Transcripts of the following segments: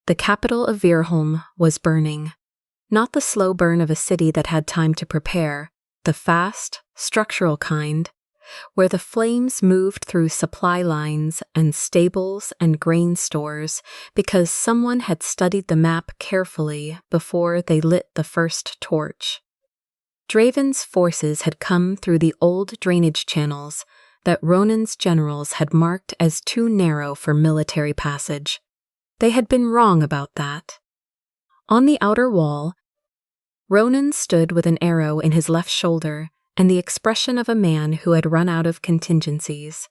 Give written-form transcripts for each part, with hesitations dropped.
The capital of Virholm was burning. Not the slow burn of a city that had time to prepare, the fast, structural kind, where the flames moved through supply lines and stables and grain stores because someone had studied the map carefully before they lit the first torch. Draven's forces had come through the old drainage channels that Ronan's generals had marked as too narrow for military passage. They had been wrong about that. On the outer wall, Ronan stood with an arrow in his left shoulder and the expression of a man who had run out of contingencies.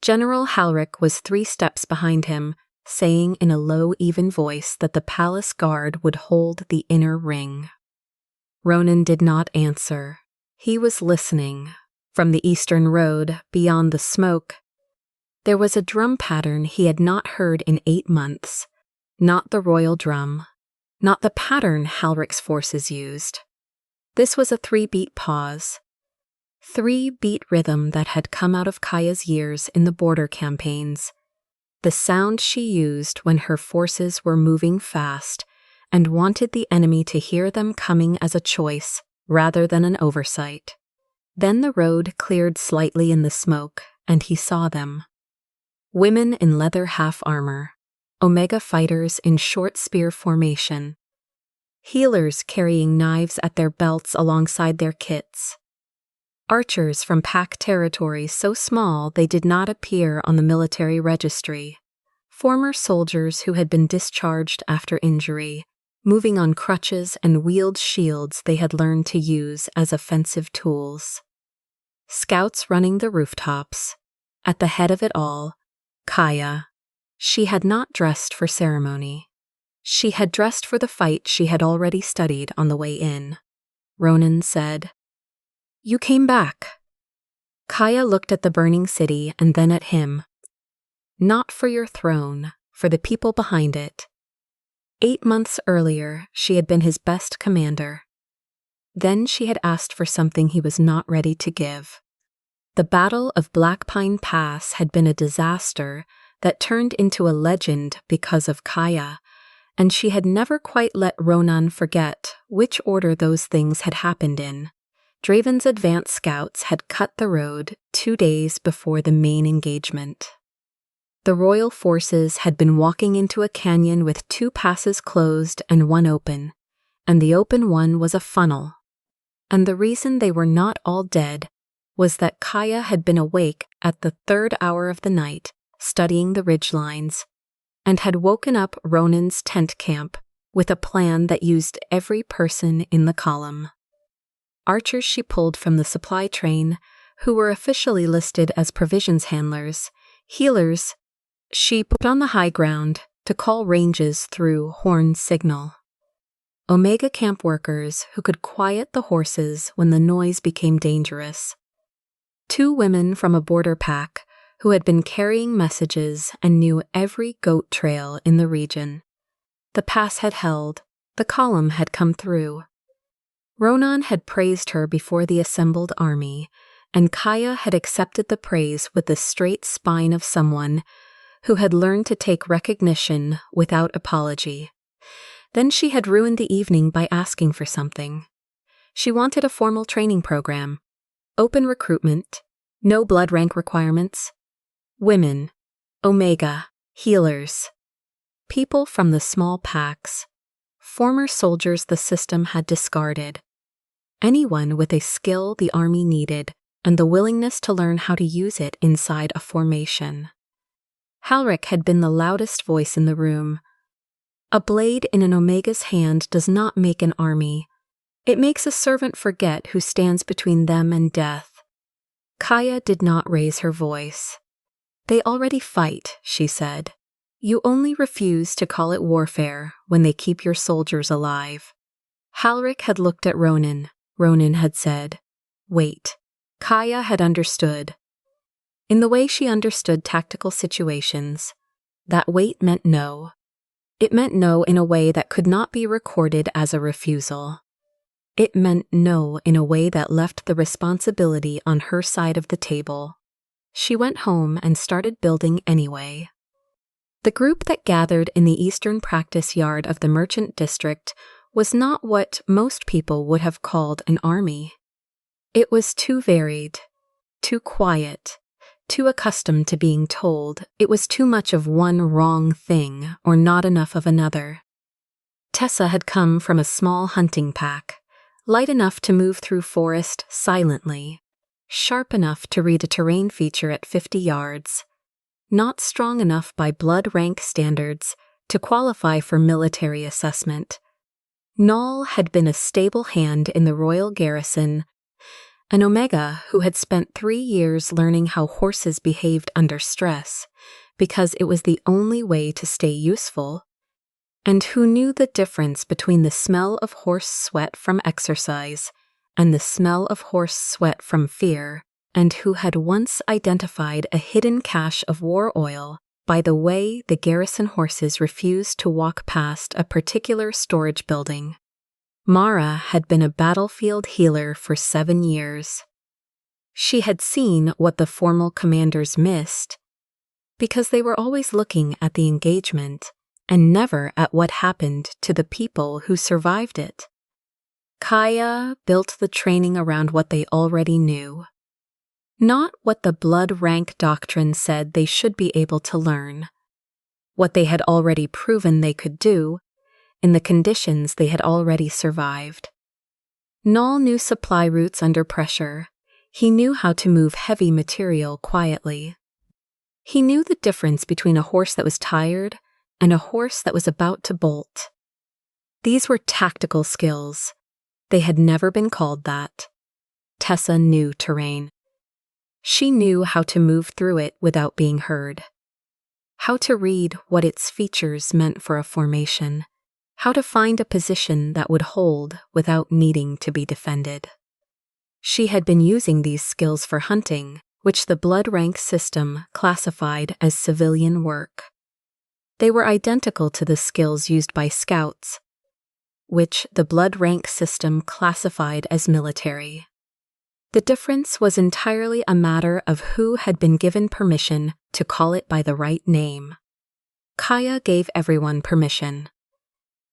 General Halric was 3 steps behind him, saying in a low, even voice that the palace guard would hold the inner ring. Ronan did not answer. He was listening. From the eastern road, beyond the smoke, there was a drum pattern he had not heard in 8 months. Not the royal drum. Not the pattern Halric's forces used. This was a 3-beat pause. 3-beat rhythm that had come out of Kaia's years in the border campaigns. The sound she used when her forces were moving fast and wanted the enemy to hear them coming as a choice rather than an oversight. Then the road cleared slightly in the smoke, and he saw them. Women in leather half-armor, Omega fighters in short spear formation, healers carrying knives at their belts alongside their kits, archers from pack territories so small they did not appear on the military registry, former soldiers who had been discharged after injury, moving on crutches and wheeled shields they had learned to use as offensive tools. Scouts running the rooftops. At the head of it all, Kaia. She had not dressed for ceremony. She had dressed for the fight she had already studied on the way in. Ronan said, "You came back." Kaia looked at the burning city and then at him. "Not for your throne, for the people behind it." 8 months earlier, she had been his best commander. Then she had asked for something he was not ready to give. The Battle of Blackpine Pass had been a disaster that turned into a legend because of Kaia, and she had never quite let Ronan forget which order those things had happened in. Draven's advance scouts had cut the road 2 days before the main engagement. The royal forces had been walking into a canyon with 2 passes closed and 1 open, and the open one was a funnel. And the reason they were not all dead was that Kaia had been awake at the 3rd hour of the night, studying the ridgelines, and had woken up Ronan's tent camp with a plan that used every person in the column. Archers she pulled from the supply train, who were officially listed as provisions handlers, healers she put on the high ground to call ranges through horn signal. Omega camp workers who could quiet the horses when the noise became dangerous. 2 women from a border pack who had been carrying messages and knew every goat trail in the region. The pass had held, the column had come through. Ronan had praised her before the assembled army, and Kaia had accepted the praise with the straight spine of someone who had learned to take recognition without apology. Then she had ruined the evening by asking for something. She wanted a formal training program, open recruitment, no blood rank requirements, women, Omega, healers, people from the small packs, former soldiers the system had discarded, anyone with a skill the army needed and the willingness to learn how to use it inside a formation. Halric had been the loudest voice in the room. A blade in an Omega's hand does not make an army. It makes a servant forget who stands between them and death. Kaia did not raise her voice. "They already fight," she said. "You only refuse to call it warfare when they keep your soldiers alive." Halric had looked at Ronan. Ronan had said, "Wait." Kaia had understood. In the way she understood tactical situations, that wait meant no. It meant no in a way that could not be recorded as a refusal. It meant no in a way that left the responsibility on her side of the table. She went home and started building anyway. The group that gathered in the eastern practice yard of the merchant district was not what most people would have called an army. It was too varied, too quiet, too accustomed to being told it was too much of one wrong thing or not enough of another. Tessa had come from a small hunting pack, light enough to move through forest silently, sharp enough to read a terrain feature at 50 yards, not strong enough by blood rank standards to qualify for military assessment. Nall had been a stable hand in the royal garrison, an Omega who had spent 3 years learning how horses behaved under stress, because it was the only way to stay useful, and who knew the difference between the smell of horse sweat from exercise and the smell of horse sweat from fear, and who had once identified a hidden cache of war oil by the way the garrison horses refused to walk past a particular storage building. Mara had been a battlefield healer for 7 years. She had seen what the formal commanders missed, because they were always looking at the engagement and never at what happened to the people who survived it. Kaia built the training around what they already knew, not what the Blood Rank Doctrine said they should be able to learn, what they had already proven they could do in the conditions they had already survived. Nall knew supply routes under pressure. He knew how to move heavy material quietly. He knew the difference between a horse that was tired and a horse that was about to bolt. These were tactical skills. They had never been called that. Tessa knew terrain. She knew how to move through it without being heard, how to read what its features meant for a formation, how to find a position that would hold without needing to be defended. She had been using these skills for hunting, which the blood rank system classified as civilian work. They were identical to the skills used by scouts, which the blood rank system classified as military. The difference was entirely a matter of who had been given permission to call it by the right name. Kaia gave everyone permission.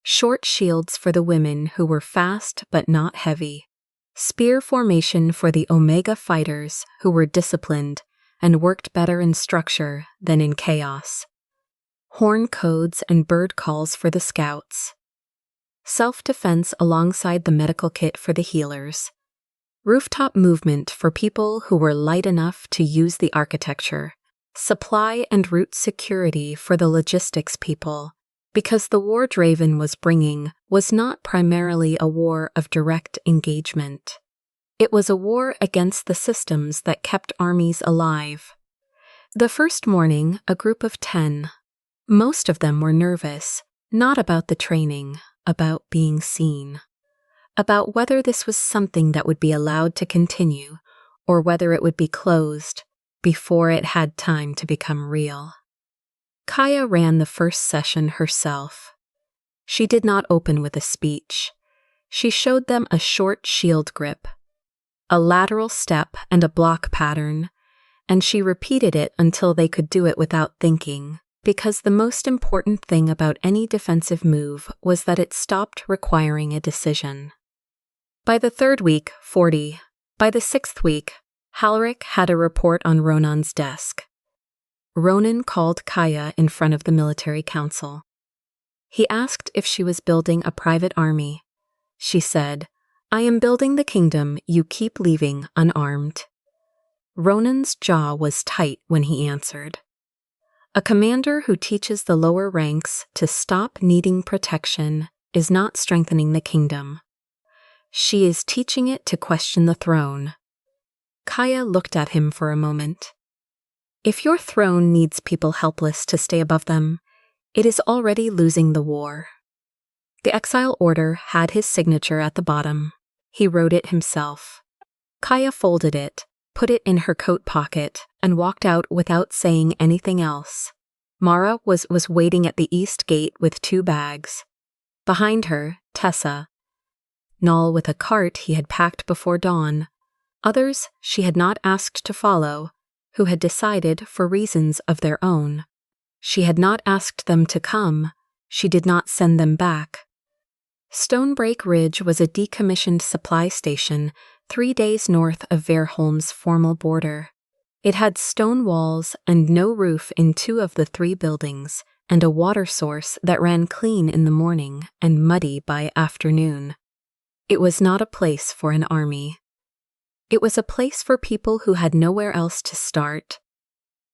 Short shields for the women who were fast but not heavy. Spear formation for the Omega fighters who were disciplined and worked better in structure than in chaos. Horn codes and bird calls for the scouts. Self-defense alongside the medical kit for the healers. Rooftop movement for people who were light enough to use the architecture. Supply and route security for the logistics people, because the war Draven was bringing was not primarily a war of direct engagement. It was a war against the systems that kept armies alive. The first morning, a group of 10. Most of them were nervous, not about the training, about being seen. About whether this was something that would be allowed to continue, or whether it would be closed before it had time to become real. Kaia ran the first session herself. She did not open with a speech. She showed them a short shield grip, a lateral step and a block pattern, and she repeated it until they could do it without thinking, because the most important thing about any defensive move was that it stopped requiring a decision. By the 3rd week, 40. By the 6th week, Halric had a report on Ronan's desk. Ronan called Kaia in front of the military council. He asked if she was building a private army. She said, "I am building the kingdom you keep leaving unarmed." Ronan's jaw was tight when he answered. A commander who teaches the lower ranks to stop needing protection is not strengthening the kingdom. She is teaching it to question the throne. Kaia looked at him for a moment. If your throne needs people helpless to stay above them, it is already losing the war. The exile order had his signature at the bottom. He wrote it himself. Kaia folded it, put it in her coat pocket, and walked out without saying anything else. Mara was waiting at the east gate with 2 bags. Behind her, Tessa. Nall with a cart he had packed before dawn. Others she had not asked to follow, who had decided for reasons of their own. She had not asked them to come. She did not send them back. Stonebreak Ridge was a decommissioned supply station 3 days north of Verholm's formal border. It had stone walls and no roof in 2 of the 3 buildings, and a water source that ran clean in the morning and muddy by afternoon. It was not a place for an army. It was a place for people who had nowhere else to start.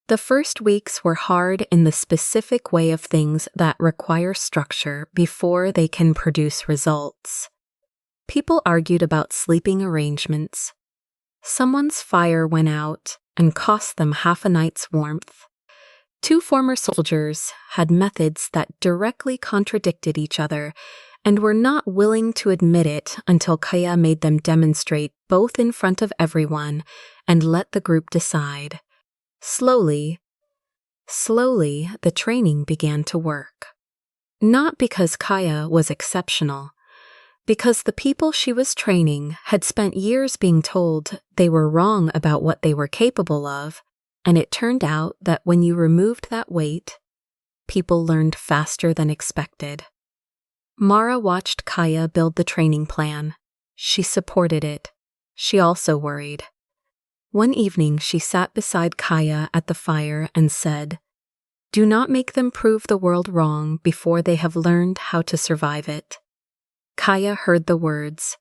The first weeks were hard in the specific way of things that require structure before they can produce results. People argued about sleeping arrangements. Someone's fire went out and cost them half a night's warmth. 2 former soldiers had methods that directly contradicted each other and were not willing to admit it until Kaia made them demonstrate both in front of everyone and let the group decide. Slowly, the training began to work. Not because Kaia was exceptional, because the people she was training had spent years being told they were wrong about what they were capable of, and it turned out that when you removed that weight, people learned faster than expected. Mara watched Kaia build the training plan. She supported it. She also worried. One evening she sat beside Kaia at the fire and said, "Do not make them prove the world wrong before they have learned how to survive it." Kaia heard the words.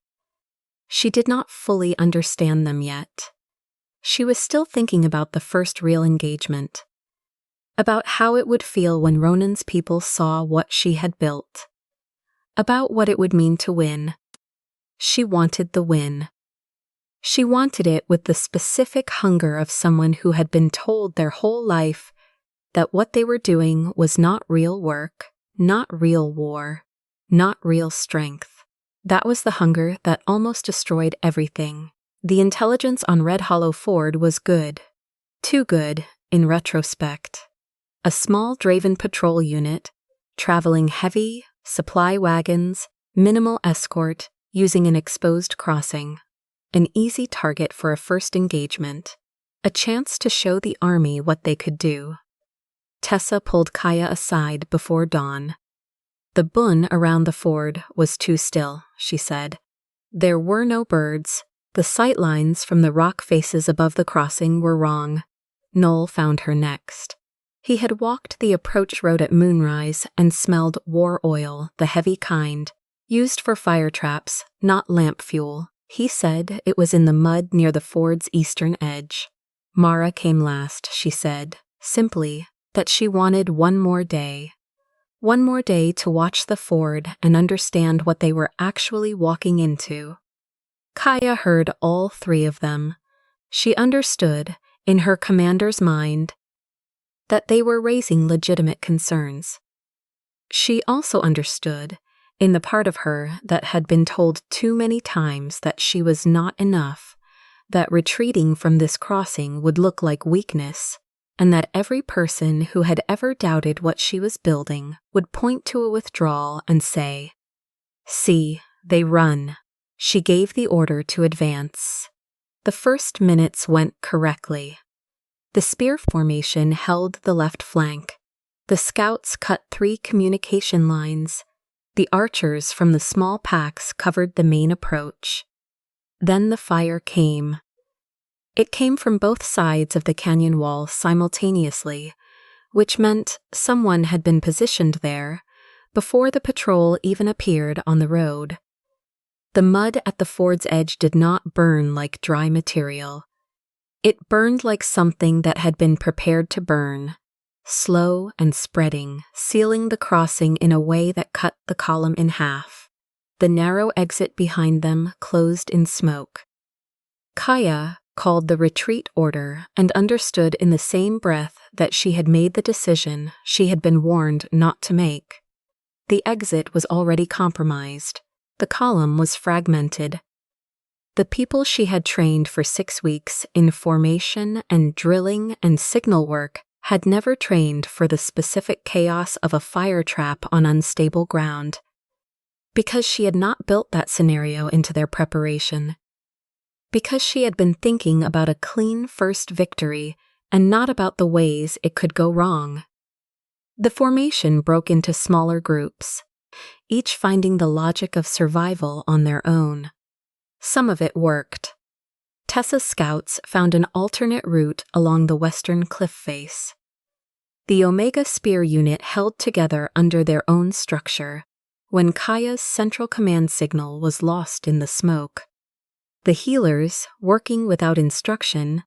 She did not fully understand them yet. She was still thinking about the first real engagement, about how it would feel when Ronan's people saw what she had built, about what it would mean to win. She wanted the win. She wanted it with the specific hunger of someone who had been told their whole life that what they were doing was not real work, not real war, not real strength. That was the hunger that almost destroyed everything. The intelligence on Red Hollow Ford was good. Too good, in retrospect. A small Draven patrol unit, traveling heavy, supply wagons, minimal escort, using an exposed crossing. An easy target for a first engagement. A chance to show the army what they could do. Tessa pulled Kaia aside before dawn. The bun around the ford was too still, she said. There were no birds. The sight lines from the rock faces above the crossing were wrong. Noel found her next. He had walked the approach road at moonrise and smelled war oil, the heavy kind, used for fire traps, not lamp fuel. He said it was in the mud near the ford's eastern edge. Mara came last, she said, simply, that she wanted one more day. One more day to watch the ford and understand what they were actually walking into. Kaia heard all 3 of them. She understood, in her commander's mind, that they were raising legitimate concerns. She also understood, in the part of her that had been told too many times that she was not enough, that retreating from this crossing would look like weakness, and that every person who had ever doubted what she was building would point to a withdrawal and say, "See, they run." She gave the order to advance. The first minutes went correctly. The spear formation held the left flank. The scouts cut 3 communication lines. The archers from the small packs covered the main approach. Then the fire came. It came from both sides of the canyon wall simultaneously, which meant someone had been positioned there before the patrol even appeared on the road. The mud at the ford's edge did not burn like dry material. It burned like something that had been prepared to burn. Slow and spreading, sealing the crossing in a way that cut the column in half. The narrow exit behind them closed in smoke. Kaia called the retreat order and understood in the same breath that she had made the decision she had been warned not to make. The exit was already compromised. The column was fragmented. The people she had trained for 6 weeks in formation and drilling and signal work had never trained for the specific chaos of a fire trap on unstable ground, because she had not built that scenario into their preparation, because she had been thinking about a clean first victory and not about the ways it could go wrong. The formation broke into smaller groups, each finding the logic of survival on their own. Some of it worked. Tessa's scouts found an alternate route along the western cliff face. The Omega Spear unit held together under their own structure when Kaia's central command signal was lost in the smoke. The healers, working without instruction,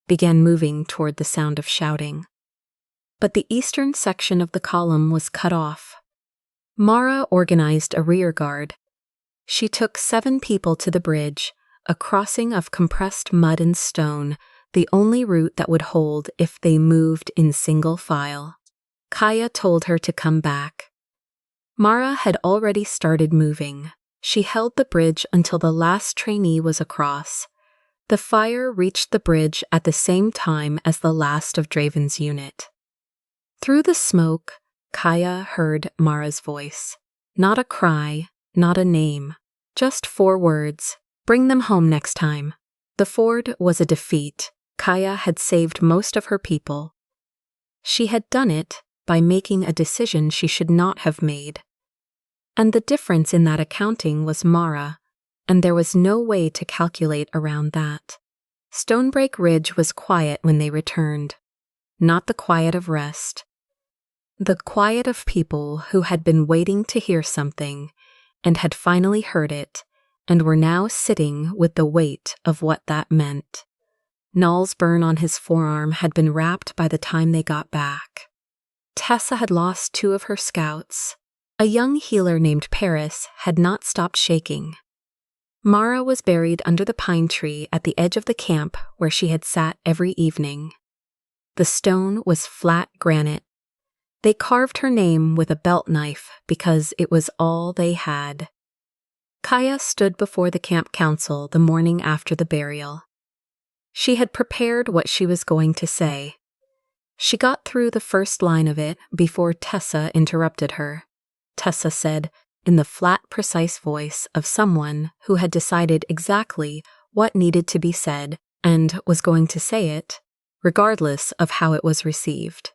began moving toward the sound of shouting. But the eastern section of the column was cut off. Mara organized a rear guard. She took 7 people to the bridge, a crossing of compressed mud and stone, the only route that would hold if they moved in single file. Kaia told her to come back. Mara had already started moving. She held the bridge until the last trainee was across. The fire reached the bridge at the same time as the last of Draven's unit. Through the smoke, Kaia heard Mara's voice. Not a cry, not a name, just 4 words. Bring them home next time. The ford was a defeat. Kaia had saved most of her people. She had done it by making a decision she should not have made. And the difference in that accounting was Mara, and there was no way to calculate around that. Stonebreak Ridge was quiet when they returned. Not the quiet of rest. The quiet of people who had been waiting to hear something and had finally heard it and were now sitting with the weight of what that meant. Null's burn on his forearm had been wrapped by the time they got back. Tessa had lost 2 of her scouts. A young healer named Paris had not stopped shaking. Mara was buried under the pine tree at the edge of the camp where she had sat every evening. The stone was flat granite. They carved her name with a belt knife because it was all they had. Kaia stood before the camp council the morning after the burial. She had prepared what she was going to say. She got through the first line of it before Tessa interrupted her. Tessa said, in the flat, precise voice of someone who had decided exactly what needed to be said and was going to say it, regardless of how it was received,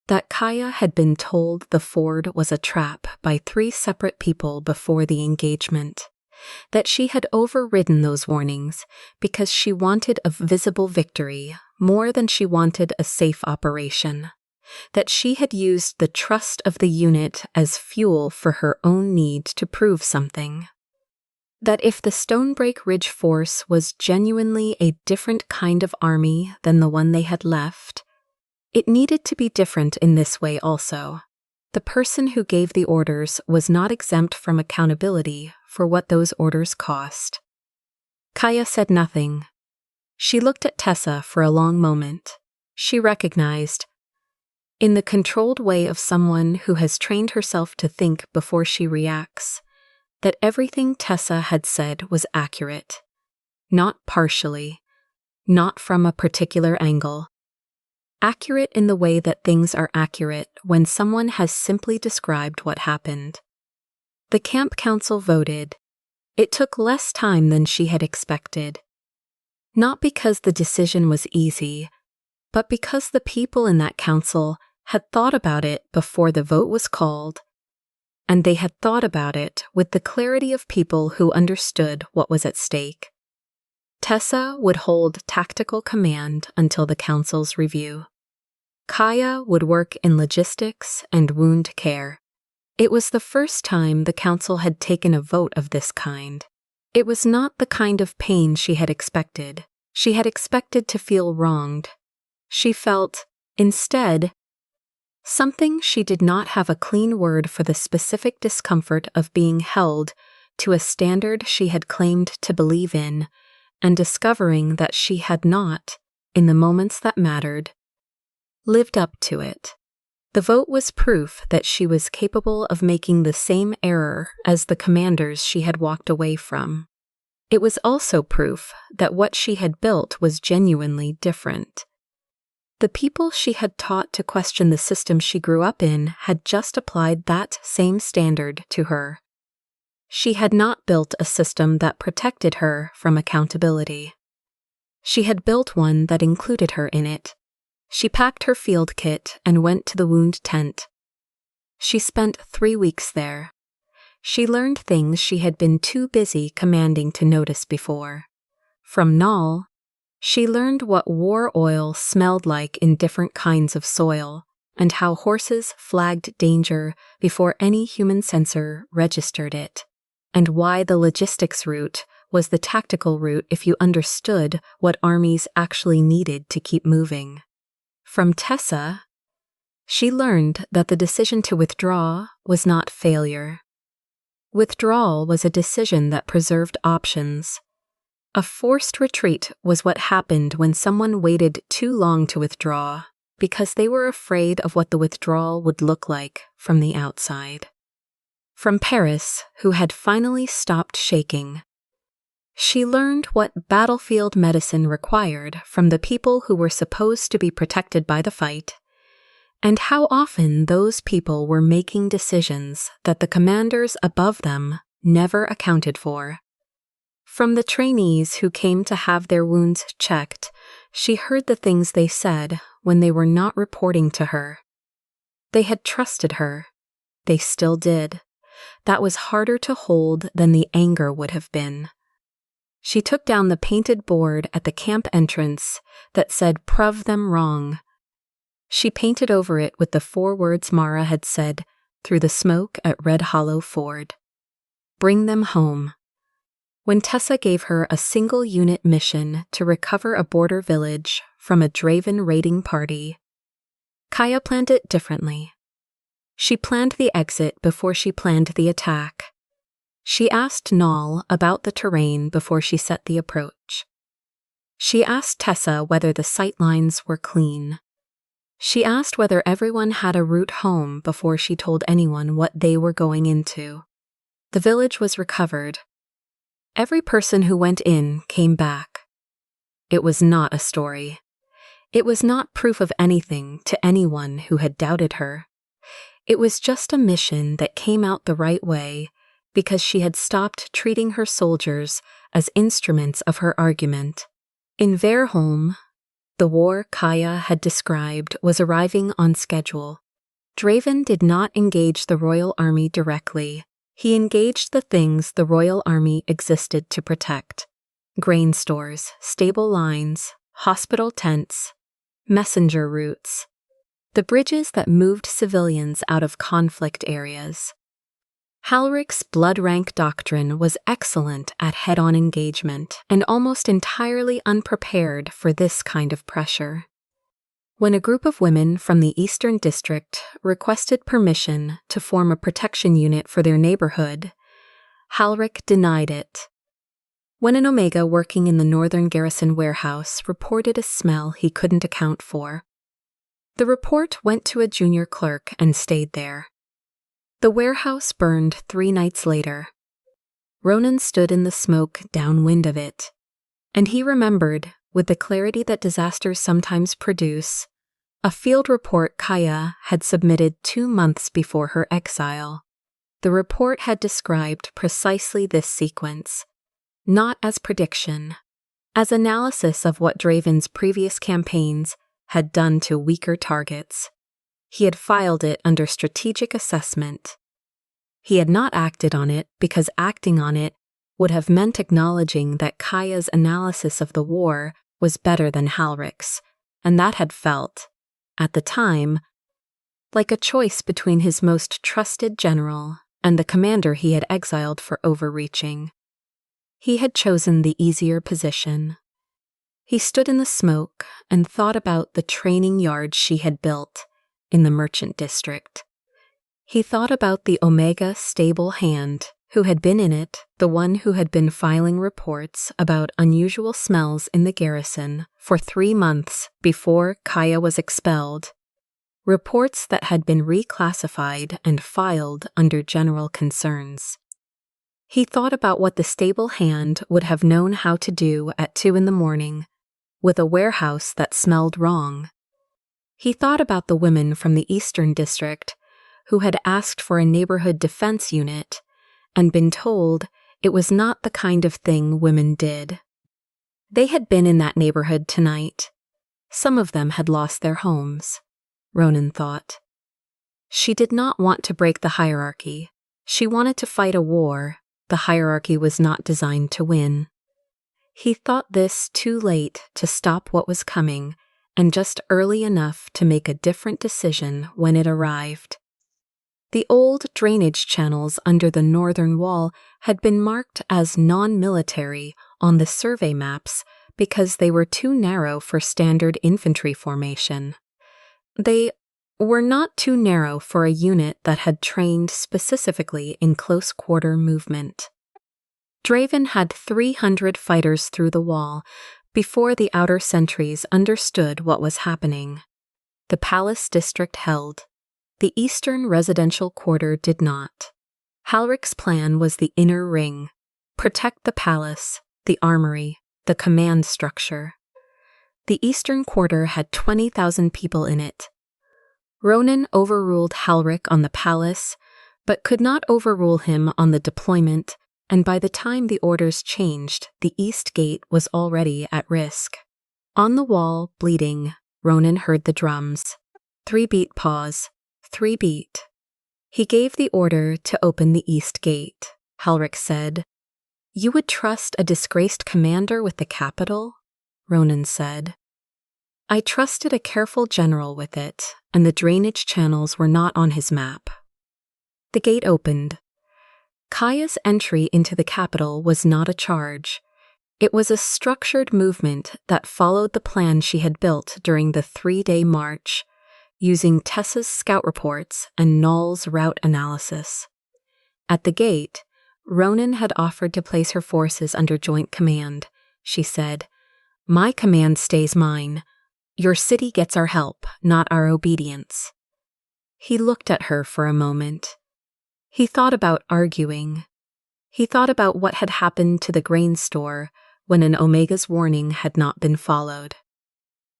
that Kaia had been told the ford was a trap by 3 separate people before the engagement, that she had overridden those warnings because she wanted a visible victory more than she wanted a safe operation, that she had used the trust of the unit as fuel for her own need to prove something, that if the Stonebreak Ridge force was genuinely a different kind of army than the one they had left, it needed to be different in this way also. The person who gave the orders was not exempt from accountability for what those orders cost. Kaia said nothing. She looked at Tessa for a long moment. She recognized, in the controlled way of someone who has trained herself to think before she reacts, that everything Tessa had said was accurate. Not partially, not from a particular angle. Accurate in the way that things are accurate when someone has simply described what happened. The camp council voted. It took less time than she had expected. Not because the decision was easy, but because the people in that council had thought about it before the vote was called, and they had thought about it with the clarity of people who understood what was at stake. Tessa would hold tactical command until the council's review. Kaia would work in logistics and wound care. It was the first time the council had taken a vote of this kind. It was not the kind of pain she had expected. She had expected to feel wronged. She felt, instead, something she did not have a clean word for the specific discomfort of being held to a standard she had claimed to believe in, and discovering that she had not, in the moments that mattered, lived up to it. The vote was proof that she was capable of making the same error as the commanders she had walked away from. It was also proof that what she had built was genuinely different. The people she had taught to question the system she grew up in had just applied that same standard to her. She had not built a system that protected her from accountability. She had built one that included her in it, She packed her field kit and went to the wound tent. She spent 3 weeks there. She learned things she had been too busy commanding to notice before. From Nal, she learned what war oil smelled like in different kinds of soil, and how horses flagged danger before any human sensor registered it, and why the logistics route was the tactical route if you understood what armies actually needed to keep moving. From Tessa, she learned that the decision to withdraw was not failure. Withdrawal was a decision that preserved options. A forced retreat was what happened when someone waited too long to withdraw because they were afraid of what the withdrawal would look like from the outside. From Paris, who had finally stopped shaking, she learned what battlefield medicine required from the people who were supposed to be protected by the fight, and how often those people were making decisions that the commanders above them never accounted for. From the trainees who came to have their wounds checked, she heard the things they said when they were not reporting to her. They had trusted her. They still did. That was harder to hold than the anger would have been. She took down the painted board at the camp entrance that said "Prove them wrong." She painted over it with the 4 words Mara had said through the smoke at Red Hollow Ford. Bring them home. When Tessa gave her a single-unit mission to recover a border village from a Draven raiding party, Kaia planned it differently. She planned the exit before she planned the attack. She asked Nal about the terrain before she set the approach. She asked Tessa whether the sightlines were clean. She asked whether everyone had a route home before she told anyone what they were going into. The village was recovered. Every person who went in came back. It was not a story. It was not proof of anything to anyone who had doubted her. It was just a mission that came out the right way because she had stopped treating her soldiers as instruments of her argument. In Verholm, the war Kaia had described was arriving on schedule. Draven did not engage the royal army directly. He engaged the things the royal army existed to protect: grain stores, stable lines, hospital tents, messenger routes, the bridges that moved civilians out of conflict areas. Halrich's Blood Rank Doctrine was excellent at head-on engagement and almost entirely unprepared for this kind of pressure. When a group of women from the Eastern District requested permission to form a protection unit for their neighborhood, Halrich denied it. When an Omega working in the Northern Garrison warehouse reported a smell he couldn't account for, the report went to a junior clerk and stayed there. The warehouse burned 3 nights later. Ronan stood in the smoke downwind of it, and he remembered, with the clarity that disasters sometimes produce, a field report Kaia had submitted 2 months before her exile. The report had described precisely this sequence, not as prediction, as analysis of what Draven's previous campaigns had done to weaker targets. He had filed it under strategic assessment. He had not acted on it because acting on it would have meant acknowledging that Kaia's analysis of the war was better than Halrich's, and that had felt, at the time, like a choice between his most trusted general and the commander he had exiled for overreaching. He had chosen the easier position. He stood in the smoke and thought about the training yard she had built in the merchant district. He thought about the Omega stable hand who had been in it, the one who had been filing reports about unusual smells in the garrison for 3 months before Kaia was expelled, reports that had been reclassified and filed under general concerns. He thought about what the stable hand would have known how to do at 2 a.m. with a warehouse that smelled wrong. He thought about the women from the Eastern District who had asked for a neighborhood defense unit and been told it was not the kind of thing women did. They had been in that neighborhood tonight. Some of them had lost their homes, Ronan thought. She did not want to break the hierarchy. She wanted to fight a war the hierarchy was not designed to win. He thought this too late to stop what was coming, and just early enough to make a different decision when it arrived. The old drainage channels under the northern wall had been marked as non-military on the survey maps because they were too narrow for standard infantry formation. They were not too narrow for a unit that had trained specifically in close-quarter movement. Draven had 300 fighters through the wall before the outer sentries understood what was happening. The palace district held. The eastern residential quarter did not. Halrich's plan was the inner ring, protect the palace, the armory, the command structure. The eastern quarter had 20,000 people in it. Ronan overruled Halrich on the palace, but could not overrule him on the deployment, and by the time the orders changed, the east gate was already at risk. On the wall, bleeding, Ronan heard the drums. 3-beat pause. 3-beat. He gave the order to open the east gate. Halrich said, "You would trust a disgraced commander with the capital?" Ronan said. "I trusted a careful general with it, and the drainage channels were not on his map." The gate opened. Kaia's entry into the capital was not a charge. It was a structured movement that followed the plan she had built during the 3-day march, using Tessa's scout reports and Null's route analysis. At the gate, Ronan had offered to place her forces under joint command. She said, "My command stays mine. Your city gets our help, not our obedience." He looked at her for a moment. He thought about arguing. He thought about what had happened to the grain store when an Omega's warning had not been followed.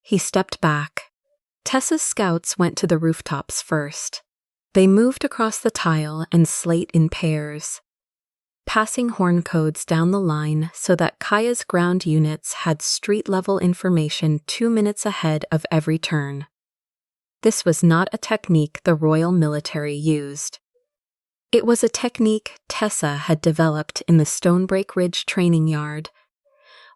He stepped back. Tessa's scouts went to the rooftops first. They moved across the tile and slate in pairs, passing horn codes down the line so that Kaia's ground units had street-level information 2 minutes ahead of every turn. This was not a technique the royal military used. It was a technique Tessa had developed in the Stonebreak Ridge training yard,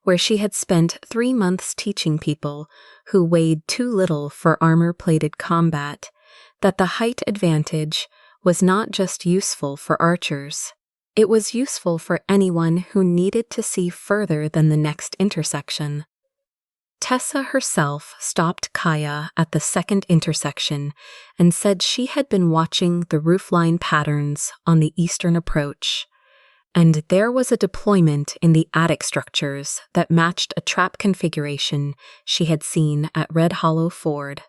where she had spent 3 months teaching people who weighed too little for armor-plated combat that the height advantage was not just useful for archers. It was useful for anyone who needed to see further than the next intersection. Tessa herself stopped Kaia at the second intersection and said she had been watching the roofline patterns on the eastern approach, and there was a deployment in the attic structures that matched a trap configuration she had seen at Red Hollow Ford.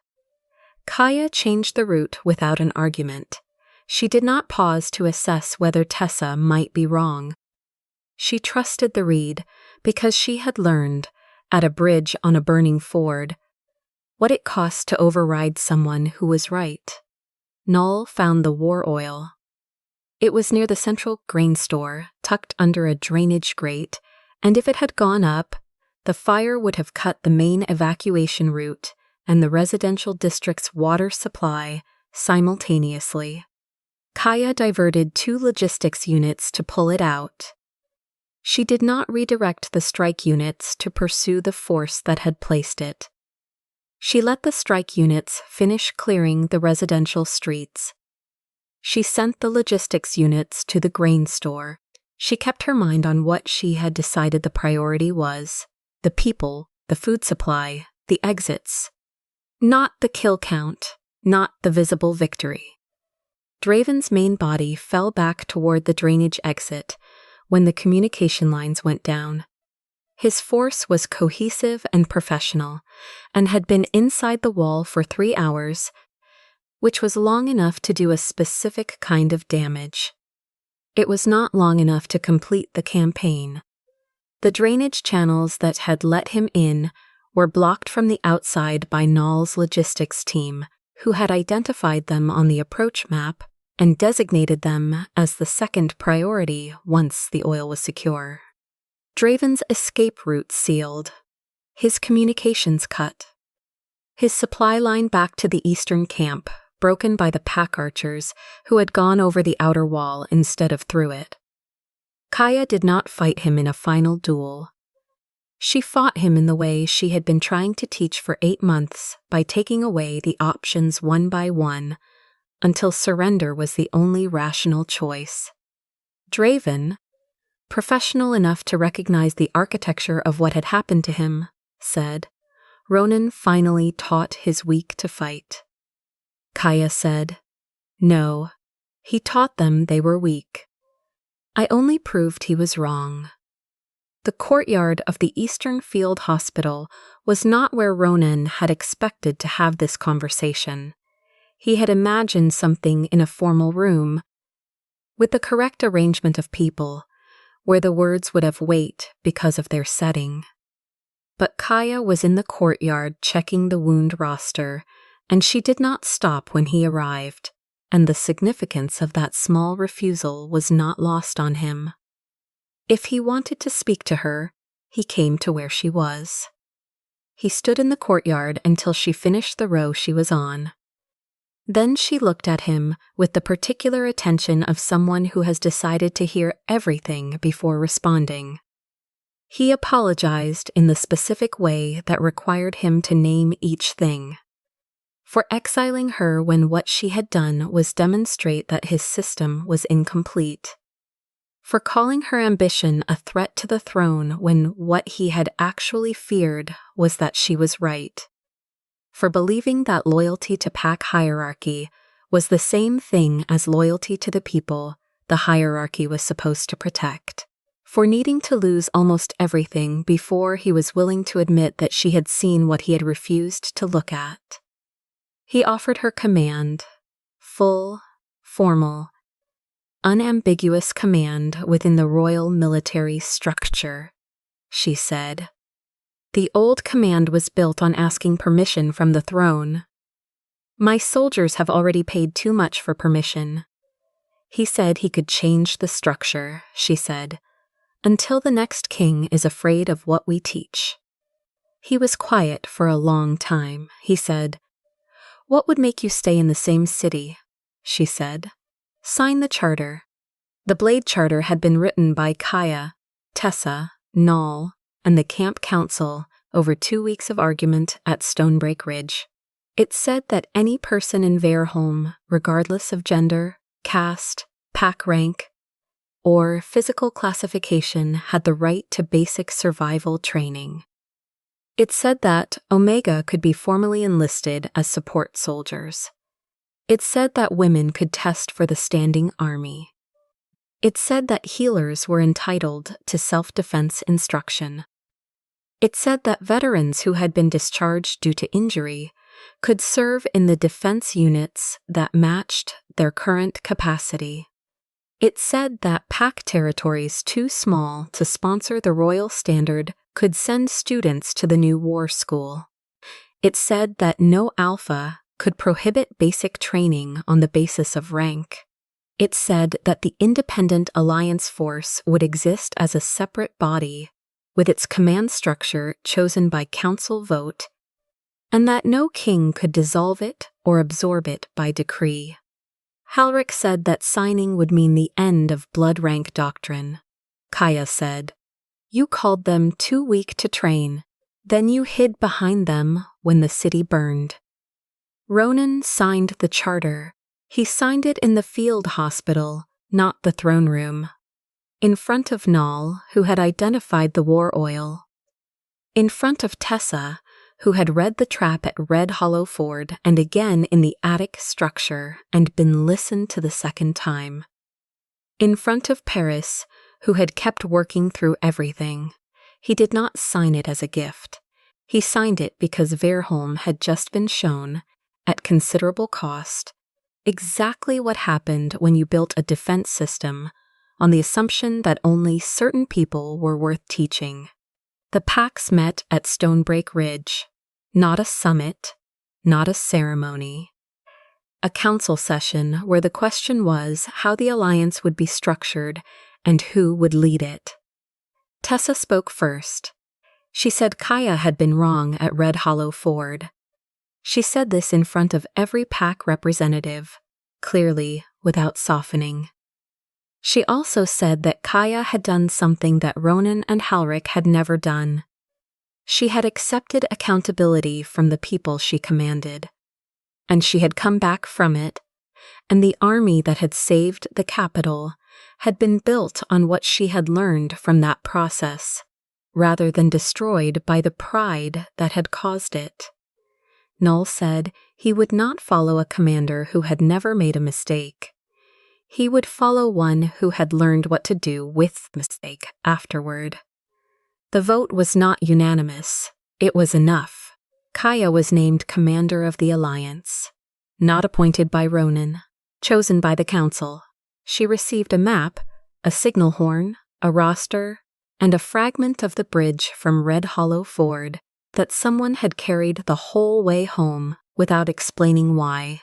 Kaia changed the route without an argument. She did not pause to assess whether Tessa might be wrong. She trusted the read because she had learned, at a bridge on a burning ford, what it cost to override someone who was right. Null found the war oil. It was near the central grain store, tucked under a drainage grate, and if it had gone up, the fire would have cut the main evacuation route and the residential district's water supply simultaneously. Kaia diverted 2 logistics units to pull it out. She did not redirect the strike units to pursue the force that had placed it. She let the strike units finish clearing the residential streets. She sent the logistics units to the grain store. She kept her mind on what she had decided the priority was: the people, the food supply, the exits. Not the kill count, not the visible victory. Draven's main body fell back toward the drainage exit when the communication lines went down. His force was cohesive and professional, and had been inside the wall for 3 hours, which was long enough to do a specific kind of damage. It was not long enough to complete the campaign. The drainage channels that had let him in were blocked from the outside by Null's logistics team, who had identified them on the approach map and designated them as the second priority once the oil was secure. Draven's escape route sealed. His communications cut. His supply line back to the eastern camp, broken by the pack archers who had gone over the outer wall instead of through it. Kaia did not fight him in a final duel. She fought him in the way she had been trying to teach for 8 months, by taking away the options one by one, until surrender was the only rational choice. Draven, professional enough to recognize the architecture of what had happened to him, said, Ronan finally taught his weak to fight. Kaia said, No, he taught them they were weak. I only proved he was wrong. The courtyard of the Eastern Field Hospital was not where Ronan had expected to have this conversation. He had imagined something in a formal room, with the correct arrangement of people, where the words would have weight because of their setting. But Kaia was in the courtyard checking the wound roster, and she did not stop when he arrived, and the significance of that small refusal was not lost on him. If he wanted to speak to her, he came to where she was. He stood in the courtyard until she finished the row she was on. Then she looked at him with the particular attention of someone who has decided to hear everything before responding. He apologized in the specific way that required him to name each thing. For exiling her when what she had done was demonstrate that his system was incomplete. For calling her ambition a threat to the throne when what he had actually feared was that she was right. For believing that loyalty to pack hierarchy was the same thing as loyalty to the people the hierarchy was supposed to protect. For needing to lose almost everything before he was willing to admit that she had seen what he had refused to look at. He offered her command, full, formal, unambiguous command within the royal military structure, she said. The old command was built on asking permission from the throne. My soldiers have already paid too much for permission. He said he could change the structure, she said, until the next king is afraid of what we teach. He was quiet for a long time. He said, What would make you stay in the same city? She said. Sign the charter. The Blade Charter had been written by Kaia, Tessa, Nall, and the camp council over 2 weeks of argument at Stonebreak Ridge. It said that any person in Verholm, regardless of gender, caste, pack rank, or physical classification, had the right to basic survival training. It said that Omega could be formally enlisted as support soldiers. It said that women could test for the standing army. It said that healers were entitled to self-defense instruction. It said that veterans who had been discharged due to injury could serve in the defense units that matched their current capacity. It said that pack territories too small to sponsor the Royal Standard could send students to the new war school. It said that no alpha could prohibit basic training on the basis of rank. It said that the Independent Alliance Force would exist as a separate body, with its command structure chosen by council vote, and that no king could dissolve it or absorb it by decree. Halric said that signing would mean the end of Blood Rank Doctrine. Kaia said, You called them too weak to train, then you hid behind them when the city burned. Ronan signed the charter. He signed it in the field hospital, not the throne room. In front of Nall, who had identified the war oil. In front of Tessa, who had read the trap at Red Hollow Ford and again in the attic structure and been listened to the second time. In front of Paris, who had kept working through everything. He did not sign it as a gift. He signed it because Verholm had just been shown, at considerable cost, exactly what happened when you built a defense system on the assumption that only certain people were worth teaching. The packs met at Stonebreak Ridge, not a summit, not a ceremony. A council session where the question was how the alliance would be structured and who would lead it. Tessa spoke first. She said Kaia had been wrong at Red Hollow Ford. She said this in front of every pack representative, clearly, without softening. She also said that Kaia had done something that Ronan and Halric had never done. She had accepted accountability from the people she commanded, and she had come back from it, and the army that had saved the capital had been built on what she had learned from that process, rather than destroyed by the pride that had caused it. Null said he would not follow a commander who had never made a mistake. He would follow one who had learned what to do with mistake afterward. The vote was not unanimous. It was enough. Kaia was named commander of the alliance. Not appointed by Ronan, chosen by the council. She received a map, a signal horn, a roster, and a fragment of the bridge from Red Hollow Ford that someone had carried the whole way home without explaining why.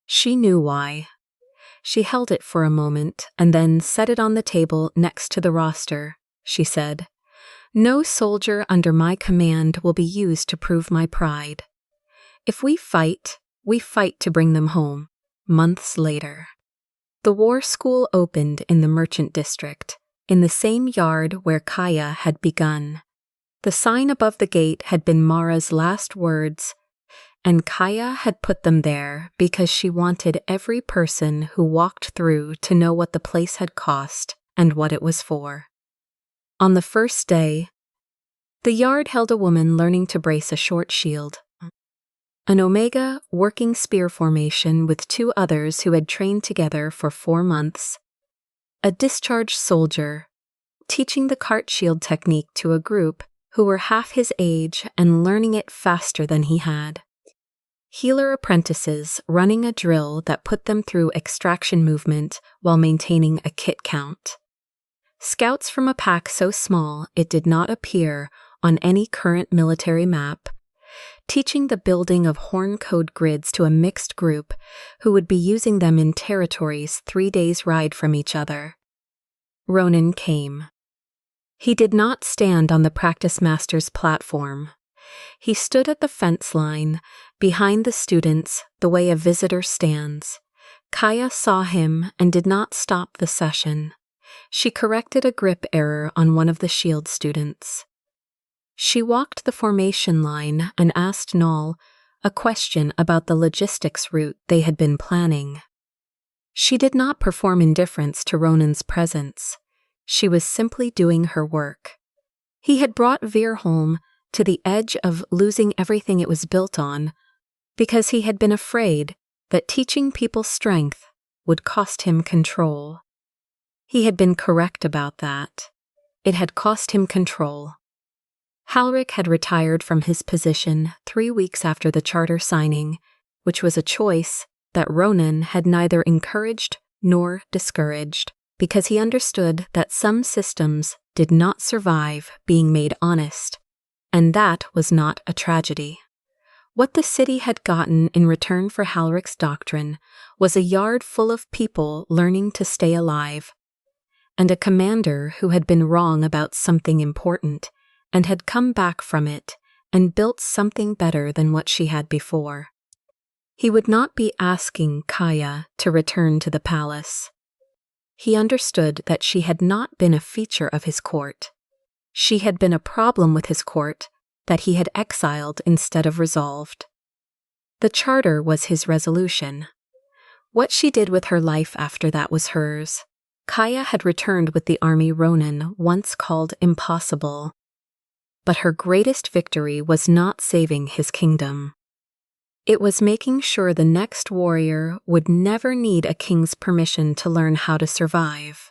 She knew why. She held it for a moment and then set it on the table next to the roster. She said, "No soldier under my command will be used to prove my pride. If we fight to bring them home." Months later, the war school opened in the merchant district, in the same yard where Kaia had begun. The sign above the gate had been Mara's last words, and Kaia had put them there because she wanted every person who walked through to know what the place had cost and what it was for. On the first day, the yard held a woman learning to brace a short shield. An Omega working spear formation with two others who had trained together for 4 months. A discharged soldier, teaching the cart shield technique to a group who were half his age and learning it faster than he had. Healer apprentices running a drill that put them through extraction movement while maintaining a kit count. Scouts from a pack so small it did not appear on any current military map, teaching the building of horn code grids to a mixed group who would be using them in territories 3 days' ride from each other. Ronan came. He did not stand on the practice master's platform. He stood at the fence line, behind the students, the way a visitor stands. Kaia saw him and did not stop the session. She corrected a grip error on one of the shield students. She walked the formation line and asked Null a question about the logistics route they had been planning. She did not perform indifference to Ronan's presence. She was simply doing her work. He had brought Veerholm to the edge of losing everything it was built on because he had been afraid that teaching people strength would cost him control. He had been correct about that. It had cost him control. Halric had retired from his position 3 weeks after the charter signing, which was a choice that Ronan had neither encouraged nor discouraged, because he understood that some systems did not survive being made honest, and that was not a tragedy. What the city had gotten in return for Halric's doctrine was a yard full of people learning to stay alive, and a commander who had been wrong about something important and had come back from it and built something better than what she had before. He would not be asking Kaia to return to the palace. He understood that she had not been a feature of his court. She had been a problem with his court that he had exiled instead of resolved. The charter was his resolution. What she did with her life after that was hers. Kaia had returned with the army Ronan once called impossible. But her greatest victory was not saving his kingdom. It was making sure the next warrior would never need a king's permission to learn how to survive.